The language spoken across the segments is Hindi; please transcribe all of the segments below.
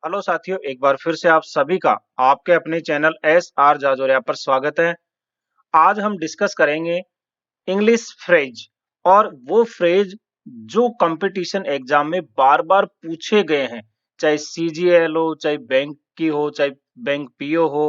हेलो साथियों, एक बार फिर से आप सभी का आपके अपने चैनल SR जाजोरिया पर स्वागत है। आज हम डिस्कस करेंगे इंग्लिश फ्रेज और वो फ्रेज जो कंपटीशन एग्जाम में बार बार पूछे गए हैं, चाहे CGL हो, चाहे बैंक की हो, चाहे बैंक PO हो,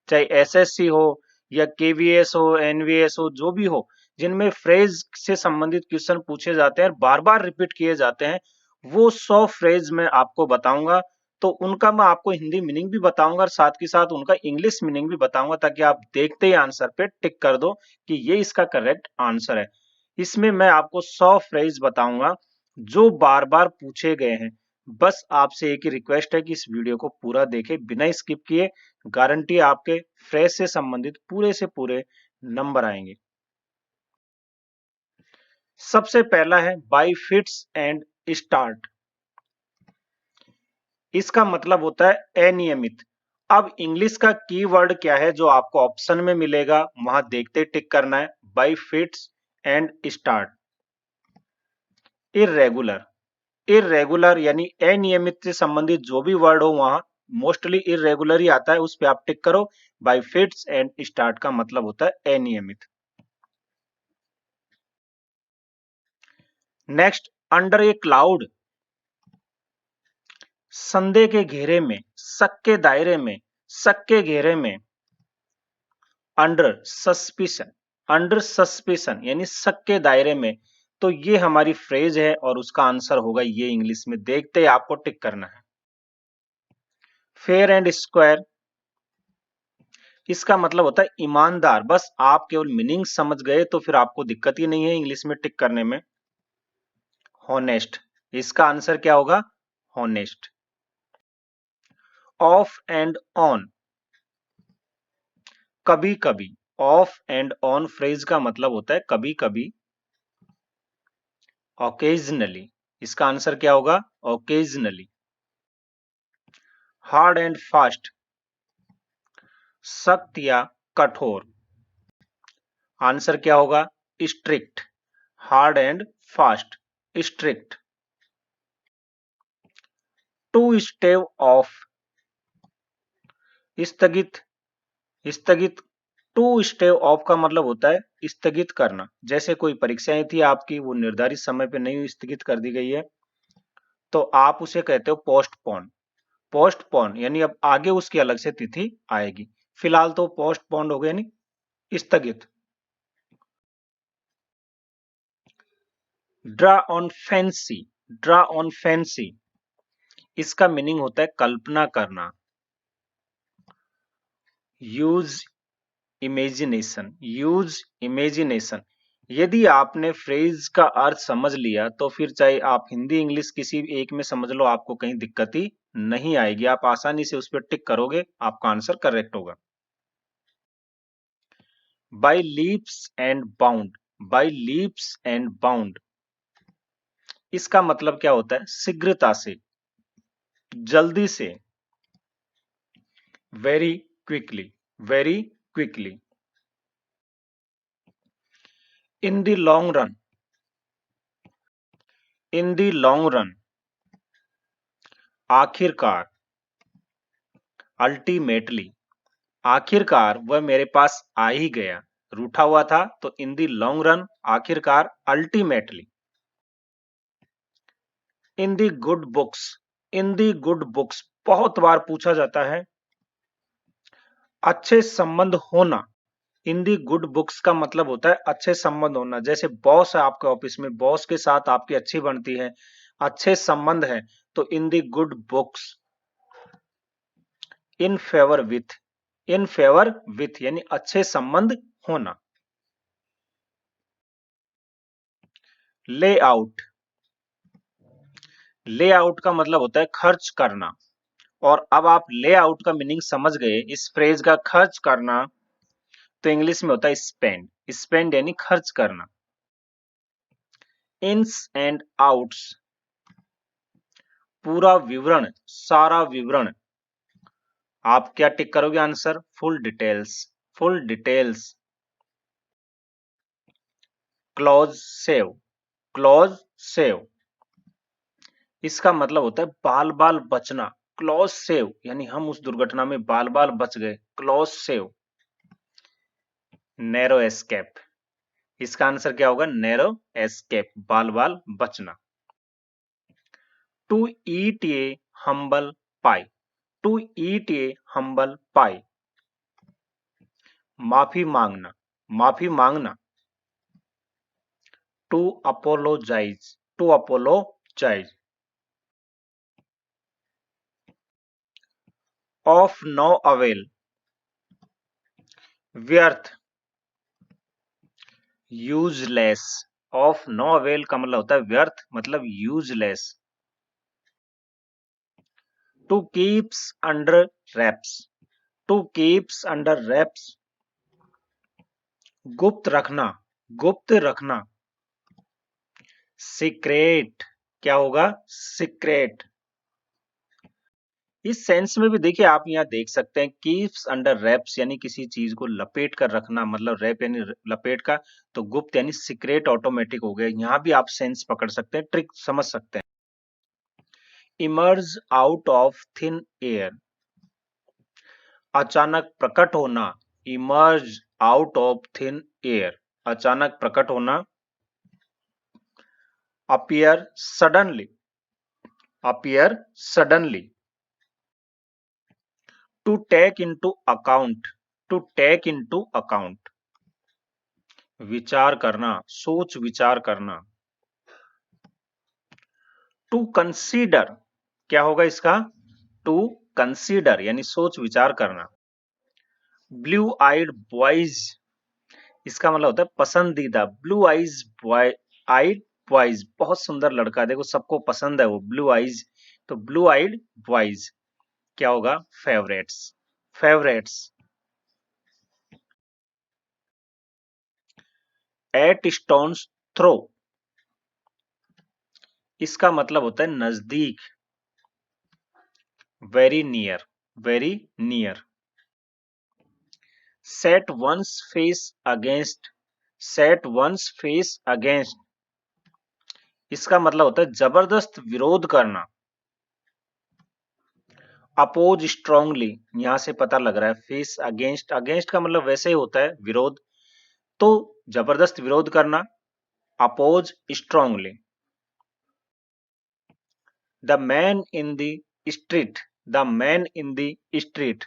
चाहे SSC हो या KVS हो, NVS हो, जो भी हो, जिनमें फ्रेज से संबंधित क्वेश्चन पूछे जाते हैं और बार बार रिपीट किए जाते हैं, वो 100 फ्रेज मैं आपको बताऊंगा। तो उनका मैं आपको हिंदी मीनिंग भी बताऊंगा और साथ के साथ उनका इंग्लिश मीनिंग भी बताऊंगा, ताकि आप देखते ही आंसर पे टिक कर दो कि ये इसका करेक्ट आंसर है। इसमें मैं आपको 100 फ्रेज बताऊंगा जो बार बार पूछे गए हैं। बस आपसे एक ही रिक्वेस्ट है कि इस वीडियो को पूरा देखें बिना स्किप किए। गारंटी आपके फ्रेज से संबंधित पूरे से पूरे नंबर आएंगे। सबसे पहला है बाय फिट्स एंड स्टार्ट। इसका मतलब होता है अनियमित। अब इंग्लिश का कीवर्ड क्या है जो आपको ऑप्शन में मिलेगा, वहां देखते टिक करना है। Bye fits and start. Irregular. Irregular यानी अनियमित से संबंधित जो भी वर्ड हो वहां मोस्टली इर्रेगुलर ही आता है, उस पर आप टिक करो। बाय फिट्स एंड स्टार्ट का मतलब होता है अनियमित। नेक्स्ट, अंडर ए क्लाउड। संदेह के घेरे में, शक के दायरे में, शक के घेरे में। Under suspicion. अंडर सस्पिशन यानी शक के दायरे में। तो ये हमारी फ्रेज है और उसका आंसर होगा ये। इंग्लिश में देखते ही आपको टिक करना है। Fair and square. इसका मतलब होता है ईमानदार। बस आप केवल मीनिंग समझ गए तो फिर आपको दिक्कत ही नहीं है इंग्लिश में टिक करने में। हॉनेस्ट। इसका आंसर क्या होगा? हॉनेस्ट। Of and on. कभी कभी। ऑफ एंड ऑन फ्रेज का मतलब होता है कभी कभी। ओकेजनली। इसका आंसर क्या होगा? ओकेजनली। Hard and fast. सख्त या कठोर। आंसर क्या होगा? Strict. Hard and fast, strict. To stave off. स्थगित। स्थगित। टू स्टेव ऑफ का मतलब होता है स्थगित करना। जैसे कोई परीक्षाएं थी आपकी, वो निर्धारित समय पे नहीं स्थगित कर दी गई है, तो आप उसे कहते हो पोस्टपोन। पोस्टपोन यानी अब आगे उसकी अलग से तिथि आएगी। फिलहाल तो पोस्टपोन हो गया, नहीं स्थगित। Draw on fancy. Draw on fancy. इसका मीनिंग होता है कल्पना करना। Use imagination. Use imagination. यदि आपने फ्रेज का अर्थ समझ लिया तो फिर चाहे आप हिंदी इंग्लिश किसी भी एक में समझ लो, आपको कहीं दिक्कत ही नहीं आएगी। आप आसानी से उस पर टिक करोगे, आपका आंसर करेक्ट होगा। By leaps and bound. By leaps and bound. इसका मतलब क्या होता है? शीघ्रता से, जल्दी से। Very quickly. Very quickly. In the long run. In the long run. आखिरकार। अल्टीमेटली। आखिरकार वह मेरे पास आ ही गया। रूठा हुआ था तो इन द लॉन्ग रन, आखिरकार, ultimately. In the good books. In the good books बहुत बार पूछा जाता है। अच्छे संबंध होना। इन दी गुड बुक्स का मतलब होता है अच्छे संबंध होना। जैसे बॉस है आपके ऑफिस में, बॉस के साथ आपकी अच्छी बनती है, अच्छे संबंध है, तो in the good books. In favour with. In favour with यानी अच्छे संबंध होना। लेआउट। लेआउट का मतलब होता है खर्च करना। और अब आप लेआउट का मीनिंग समझ गए, इस फ्रेज का खर्च करना, तो इंग्लिश में होता है स्पेंड। स्पेंड यानी खर्च करना। इन्स एंड आउट्स। पूरा विवरण, सारा विवरण। आप क्या टिक करोगे? Answer full details. Full details. Clause save. Clause save. इसका मतलब होता है बाल बाल बचना, क्लॉज सेव यानी हम उस दुर्घटना में बाल बाल बच गए, क्लॉज सेव। नैरो एस्केप, इसका आंसर क्या होगा? नैरो एस्केप, बाल बाल बचना। To eat a humble pie, to eat a humble pie, माफी मांगना, माफी मांगना। To apologise, to apologise. Of no avail, व्यर्थ, यूजलेस। ऑफ नो अवेल का मतलब होता है व्यर्थ, मतलब useless. To keeps under wraps, to keeps under wraps, गुप्त रखना, गुप्त रखना। सीक्रेट, क्या होगा? सीक्रेट। इस सेंस में भी देखिए आप यहाँ देख सकते हैं कीप्स अंडर रैप्स यानी किसी चीज को लपेट कर रखना, मतलब रैप यानी लपेट का, तो गुप्त यानी सीक्रेट ऑटोमेटिक हो गया। यहाँ भी आप सेंस पकड़ सकते हैं, ट्रिक समझ सकते हैं। Emerge out of thin air, अचानक प्रकट होना, emerge out of thin air, अचानक प्रकट होना। Appear suddenly, appear suddenly. To take into account, to take into account, विचार करना, सोच विचार करना। टू कंसीडर, क्या होगा इसका? टू कंसीडर यानी सोच विचार करना। ब्लू आइड बॉयज, इसका मतलब होता है पसंदीदा। Blue eyes boy, eyed boys, बहुत सुंदर लड़का, देखो सबको पसंद है वो, ब्लू आइज, तो ब्लू आइड बॉयज क्या होगा? Favourites, favourites. At stone's throw, इसका मतलब होता है नजदीक, very near, very near. Set one's face against, set one's face against, इसका मतलब होता है जबरदस्त विरोध करना। अपोज स्ट्रांगली, यहां से पता लग रहा है फेस अगेंस्ट, अगेंस्ट का मतलब वैसे ही होता है विरोध, तो जबरदस्त विरोध करना, oppose strongly. The man in the street, the man in the street,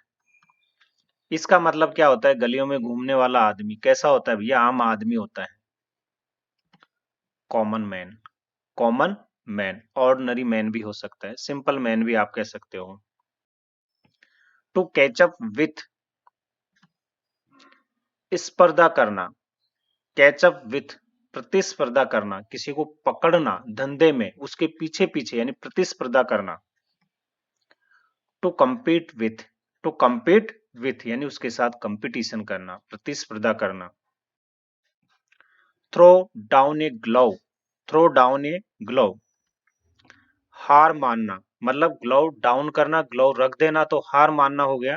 इसका मतलब क्या होता है? गलियों में घूमने वाला आदमी। कैसा होता है भैया? आम आदमी होता है। Common man, common man, ordinary man भी हो सकता है, सिंपल मैन भी आप कह सकते हो। टू कैचअप विथ, स्पर्धा करना, कैचअप विथ, प्रतिस्पर्धा करना, किसी को पकड़ना धंधे में, उसके पीछे पीछे यानी प्रतिस्पर्धा करना। To compete with, to compete with यानी उसके साथ कंपटीशन करना, प्रतिस्पर्धा करना। Throw down a glove, throw down a glove, हार मानना, मतलब ग्लव डाउन करना, ग्लव रख देना, तो हार मानना हो गया।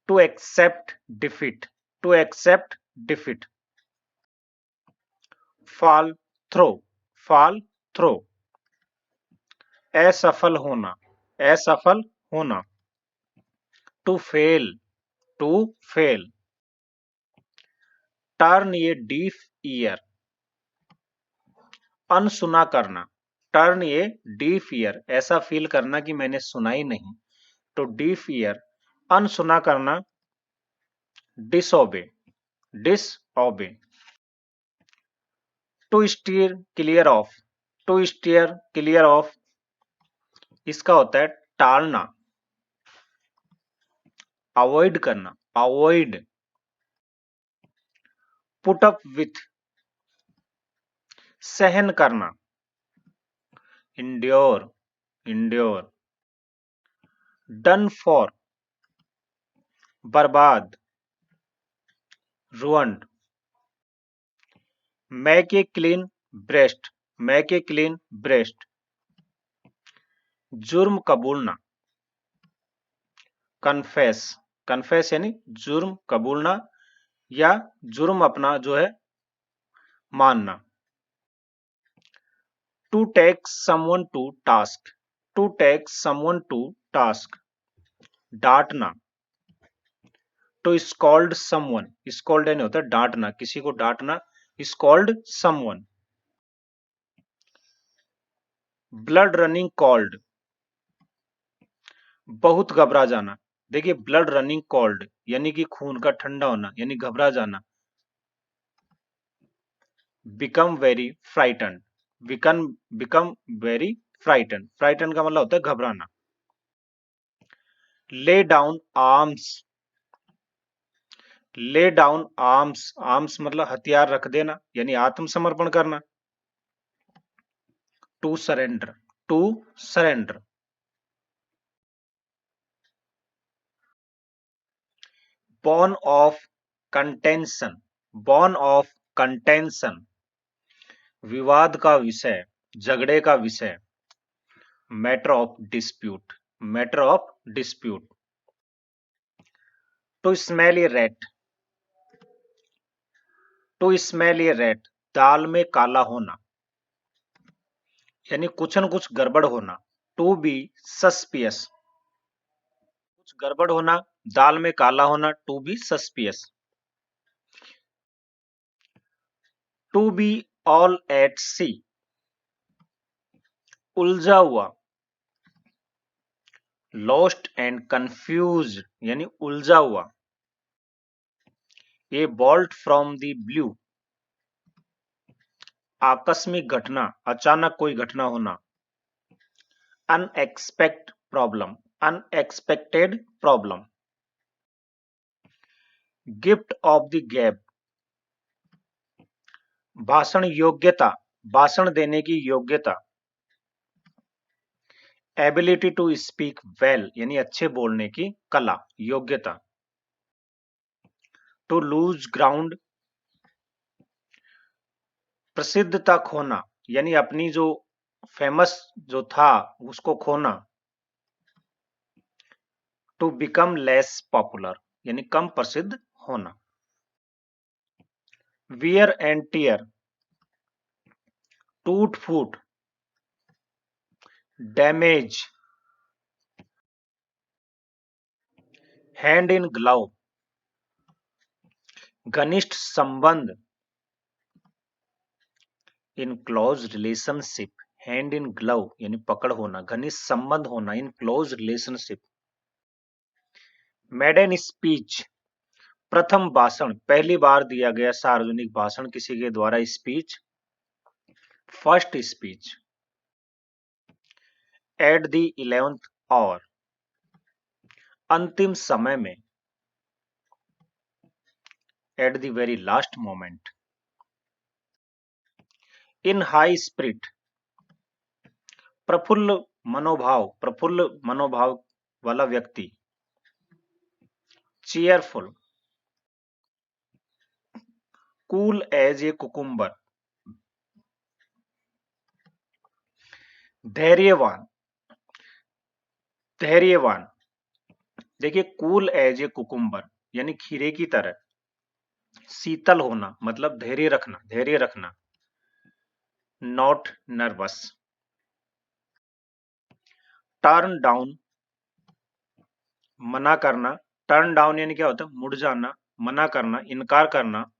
To accept defeat, to accept defeat. Fall through, fall through, असफल होना, असफल होना। To fail, to fail. Turn a deaf ear, अनसुना करना, टर्न ए डीफ ईयर, ऐसा फील करना कि मैंने सुना ही नहीं, तो डीफ ईयर, अनसुना करना। Disobey, disobey. To steer clear of, to steer clear of, इसका होता है टालना, अवॉइड करना, अवॉइड। पुट अप विथ, सहन करना, इंड्योर, इंड्योर। डन फॉर, बर्बाद, ruined. Make a clean breast, make a clean breast, जुर्म कबूलना, कन्फेस, कन्फेस यानी जुर्म कबूलना या जुर्म अपना जो है मानना। To take someone to task, to take someone to task, डांटना। टू स्कॉल्ड समवन, स्कॉल्ड नहीं होता डांटना, किसी को डांटना, scold someone. Blood running cold, बहुत घबरा जाना। देखिए ब्लड रनिंग कॉल्ड यानी कि खून का ठंडा होना, यानी घबरा जाना। Become very frighten, become very frighten, frighten का मतलब होता है घबराना। Lay down arms, lay down arms, arms मतलब हथियार रख देना, यानी आत्मसमर्पण करना। To surrender, to surrender. Bone of contention, bone of contention, विवाद का विषय, झगड़े का विषय। Matter of dispute, matter of dispute. To smell a rat, to smell a rat, दाल में काला होना, यानी कुछ न कुछ गड़बड़ होना। टू बी सस्पियस, कुछ गड़बड़ होना, दाल में काला होना, to be suspicious. To be all at sea, उलझा हुआ। लॉस्ट एंड कंफ्यूज्ड, यानी उलझा हुआ। A bolt from the blue, आकस्मिक घटना, अचानक कोई घटना होना। Unexpect problem, unexpected problem. Gift of the gab, भाषण योग्यता, भाषण देने की योग्यता। एबिलिटी टू स्पीक वेल, यानी अच्छे बोलने की कला, योग्यता। टू लूज ग्राउंड, प्रसिद्धता खोना, यानी अपनी जो फेमस जो था उसको खोना। टू बिकम लेस पॉपुलर, यानी कम प्रसिद्ध होना। वियर एंड टियर, टूट फूट, डैमेज। हैंड इन ग्लव, घनिष्ठ संबंध। In close relationship, hand in glove यानी पकड़ होना, घनिष्ठ संबंध होना, in close relationship. Maiden speech, प्रथम भाषण, पहली बार दिया गया सार्वजनिक भाषण किसी के द्वारा, speech. First speech. At the 11th hour, अंतिम समय में। At the very last moment. In high spirit, प्रफुल्ल मनोभाव, प्रफुल्ल मनोभाव वाला व्यक्ति। Cheerful. Cool as a cucumber, धैर्यवान, धैर्यवान। देखिए कूल एज ए कुकुम्बर यानी खीरे की तरह, शीतल होना मतलब धैर्य रखना, धैर्य रखना। Not nervous. टर्न डाउन, मना करना। टर्न डाउन यानी क्या होता है, मुड़ जाना, मना करना, इनकार करना।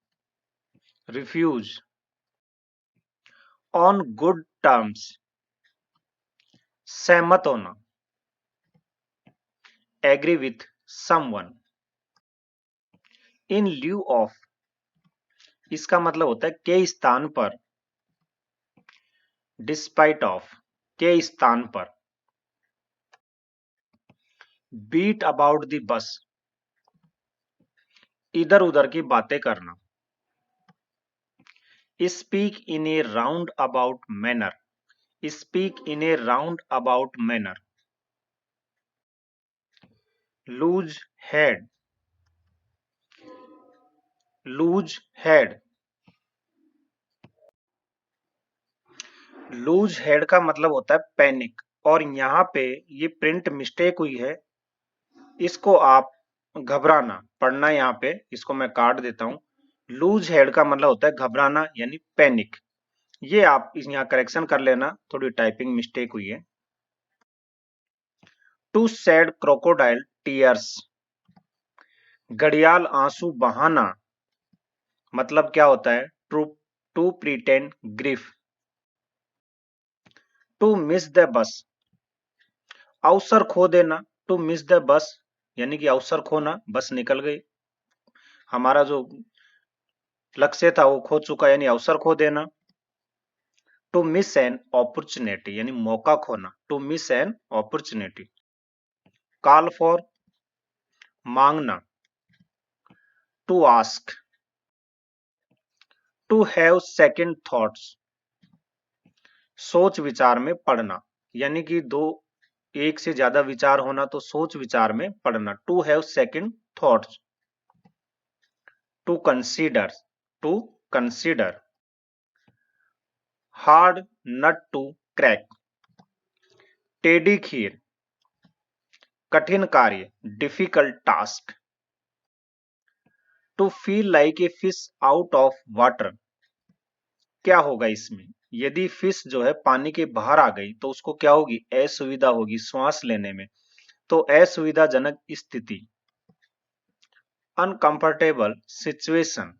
रिफ्यूज। ऑन गुड टर्म्स, सहमत होना। Agree with someone. In lieu of, इसका मतलब होता है के स्थान पर। डिस्पाइट ऑफ, के स्थान पर। बीट अबाउट द बस, इधर उधर की बातें करना। Speak in a round about manner, speak in a round about manner. Lose head, lose head. Lose head का मतलब होता है पैनिक, और यहाँ पे ये प्रिंट मिस्टेक हुई है, इसको आप घबराना पढ़ना, यहाँ पे इसको मैं काट देता हूँ। लूज हेड का मतलब होता है घबराना यानी पैनिक। ये आप यहाँ करेक्शन कर लेना, थोड़ी टाइपिंग मिस्टेक हुई है। टू शेड क्रोकोडाइल टीयर्स, घड़ियाल आंसू बहाना, मतलब क्या होता है? To pretend grief. To miss the bus, अवसर खो देना। टू मिस द बस यानी कि अवसर खोना, बस निकल गई, हमारा जो लक्ष्य था वो खो चुका, यानी अवसर खो देना। टू मिस एन अपॉर्चुनिटी यानी मौका खोना, to miss an opportunity. Call for, मांगना। To ask, to have second thoughts, सोच विचार में पड़ना, यानी कि एक से ज्यादा विचार होना तो सोच विचार में पड़ना। To have second thoughts. To consider, to consider. Hard nut to crack, टेढ़ी खीर, कठिन कार्य, difficult task. To feel like a fish out of water, क्या होगा इसमें? यदि फिश जो है पानी के बाहर आ गई तो उसको क्या होगी? असुविधा होगी श्वास लेने में, तो असुविधाजनक स्थिति, uncomfortable situation.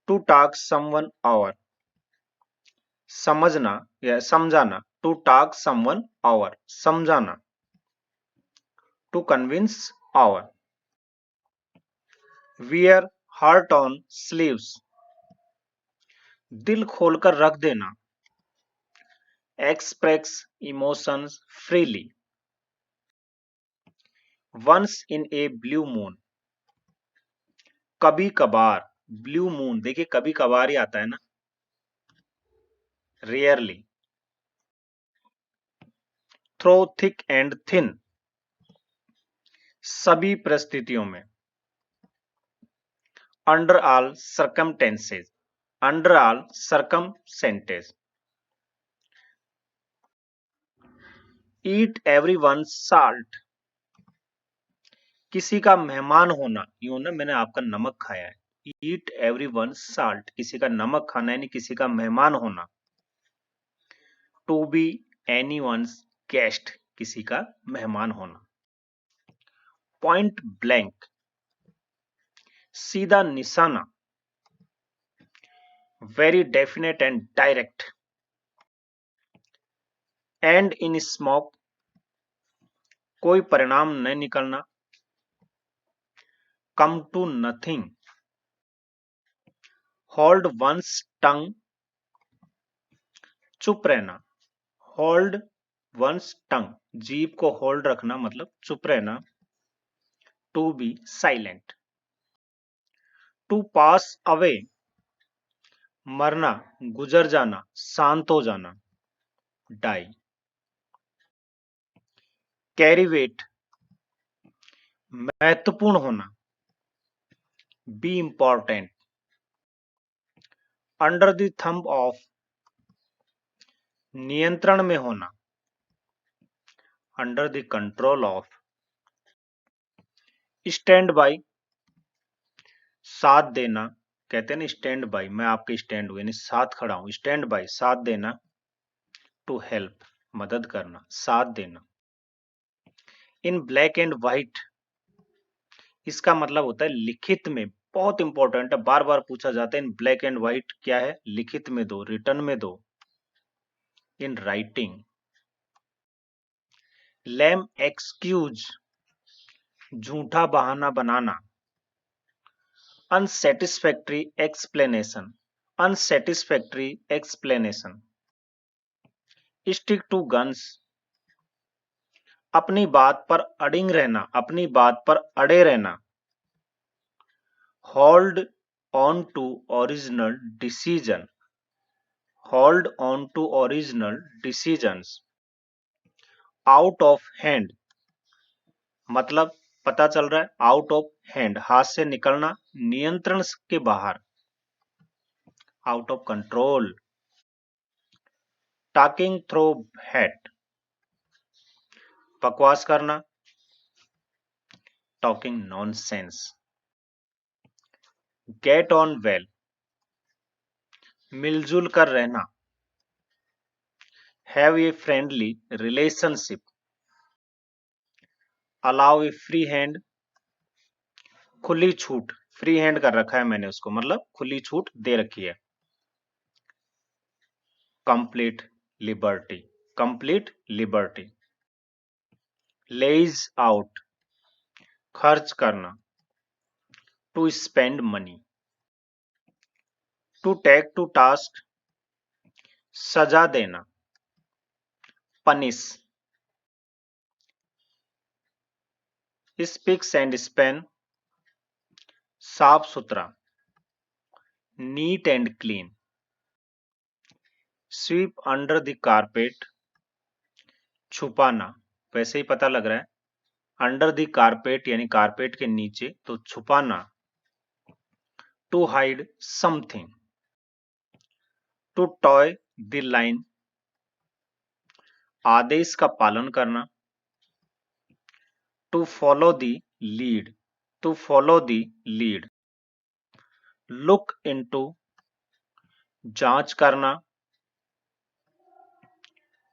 To talk someone over, समझना या समझाना। टू टॉक समवन ओवर, समझाना। To convince over. Wear heart on sleeves, दिल खोलकर रख देना। Express emotions freely. Once in a blue moon, कभी कभार। ब्लू मून देखिए कभी कभार ही आता है ना, rarely. Through thick and thin, सभी परिस्थितियों में। Under all circumstances, under all circumstances. Eat everyone salt, किसी का मेहमान होना, यूं ना मैंने आपका नमक खाया है। ईट एवरीवन साल्ट, किसी का नमक खाना यानी किसी का मेहमान होना। टू बी एनीवन्स गेस्ट, किसी का मेहमान होना। पॉइंट ब्लैंक, सीधा निशाना। Very definite and direct. End in smoke, कोई परिणाम न निकलना। Come to nothing. Hold one's tongue, चुप रहना। होल्ड वंस टंग, जीभ को होल्ड रखना मतलब चुप रहना। To be silent. To pass away, मरना, गुजर जाना, शांत हो जाना, डाई। कैरी वेट, महत्वपूर्ण होना। Be important. Under the thumb of, नियंत्रण में होना। Under the control of. Stand by, साथ देना, कहते हैं ना स्टैंड बाई, मैं आपके स्टैंड हूं यानी साथ खड़ा हूं। स्टैंड बाई, साथ देना। टू हेल्प, मदद करना, साथ देना। इन ब्लैक एंड व्हाइट, इसका मतलब होता है लिखित में, बहुत इंपॉर्टेंट है, बार बार पूछा जाता है। इन ब्लैक एंड व्हाइट क्या है? लिखित में दो, रिटर्न में दो। In writing. लैम एक्सक्यूज, झूठा बहाना बनाना। Unsatisfactory explanation, unsatisfactory explanation. Stick to guns, अपनी बात पर अडिंग रहना, अपनी बात पर अड़े रहना। Hold on to original decision, hold on to original decisions. Out of hand, मतलब पता चल रहा है, आउट ऑफ हैंड, हाथ से निकलना, नियंत्रण के बाहर। Out of control. Talking through head, बकवास करना, talking nonsense. Get on well, मिलजुल कर रहना। Have a friendly relationship, allow A free hand, खुली छूट, फ्री हैंड कर रखा है मैंने उसको, मतलब खुली छूट दे रखी है। Complete liberty, complete liberty. Lays out, खर्च करना, to spend money. To take to task, सजा देना, पनिश। स्पिक्स एंड स्पेन, साफ सुथरा, neat and clean. Sweep under the carpet, छुपाना, वैसे ही पता लग रहा है, अंडर द कारपेट यानी कारपेट के नीचे, तो छुपाना। To hide something, to toe the line, आदेश का पालन करना। To follow the lead, to follow the lead. Look into, जांच करना।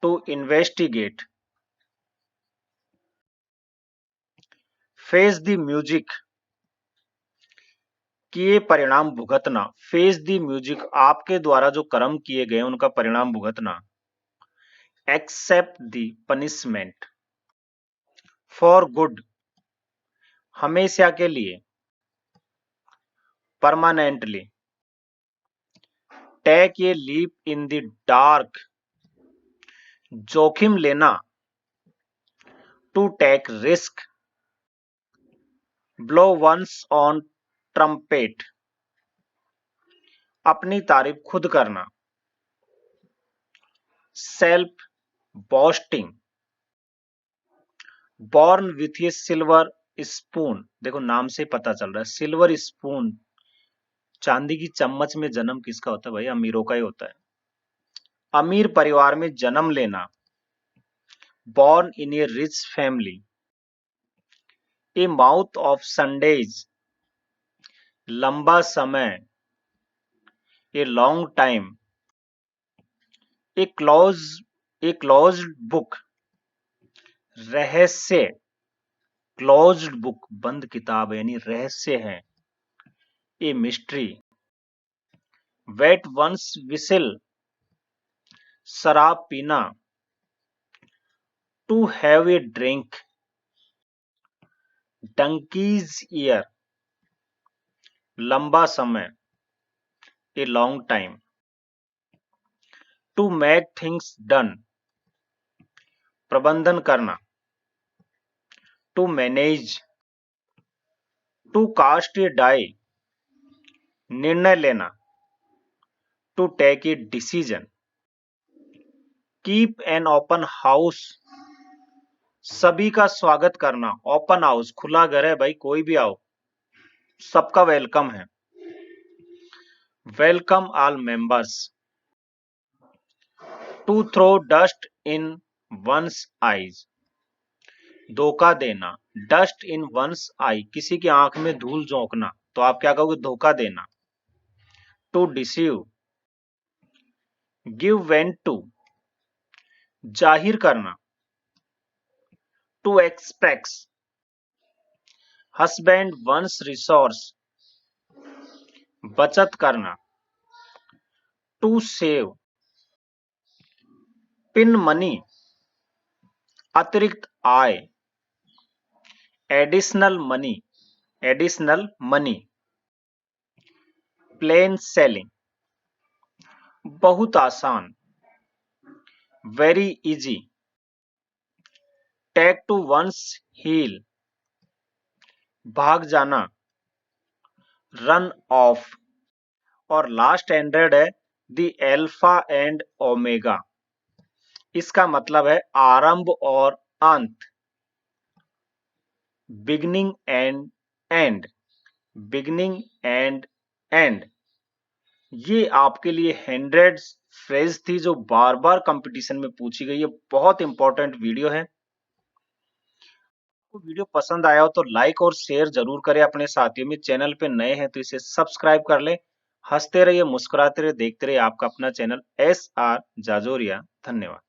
To investigate. Face the music, किए परिणाम भुगतना। फेस द म्यूजिक, आपके द्वारा जो कर्म किए गए उनका परिणाम भुगतना। Accept the punishment, for good, हमेशा के लिए, permanently. Take a leap in the dark, जोखिम लेना। To take risk. Blow one's on trumpet, अपनी तारीफ खुद करना। Self boasting. Born with a silver spoon, देखो नाम से पता चल रहा है, सिल्वर स्पून, चांदी की चम्मच में जन्म किसका होता है भाई? अमीरों का ही होता है। अमीर परिवार में जन्म लेना। Born in a rich family. A month of Sundays, लंबा समय, a long time. A closed book, रहस्य, क्लोज्ड बुक, बंद किताब यानी रहस्य है। A mystery. Wet one's whistle, शराब पीना। To have a drink, donkey's years, लंबा समय, a long time. To make things done, प्रबंधन करना। To manage. To cast a die, निर्णय लेना। To take a decision. Keep an open house, सभी का स्वागत करना। ओपन हाउस, खुला घर है भाई, कोई भी आओ, सबका वेलकम है। Welcome all members. To throw dust in one's eyes, धोखा देना। डस्ट इन वंस आई, किसी की आंख में धूल झोंकना, तो आप क्या कहोगे? धोखा देना। To deceive. Give vent to, जाहिर करना। To express. Husband one's resource, बचत करना। To save. पिन मनी, अतिरिक्त आय। Additional money, additional money. Plain sailing, बहुत आसान, very easy. Take to one's heel, भाग जाना, रन ऑफ। और लास्ट 100 है द एल्फा एंड ओमेगा, इसका मतलब है आरंभ और अंत, beginning and and, beginning and and. ये आपके लिए 100 फ्रेज थी जो बार बार कंपटीशन में पूछी गई है। बहुत इंपॉर्टेंट वीडियो है। आपको वीडियो पसंद आया हो तो लाइक और शेयर जरूर करें अपने साथियों में। चैनल पे नए हैं तो इसे सब्सक्राइब कर ले। हंसते रहिए, मुस्कुराते रहिए, देखते रहिए आपका अपना चैनल SR जाजोरिया। धन्यवाद।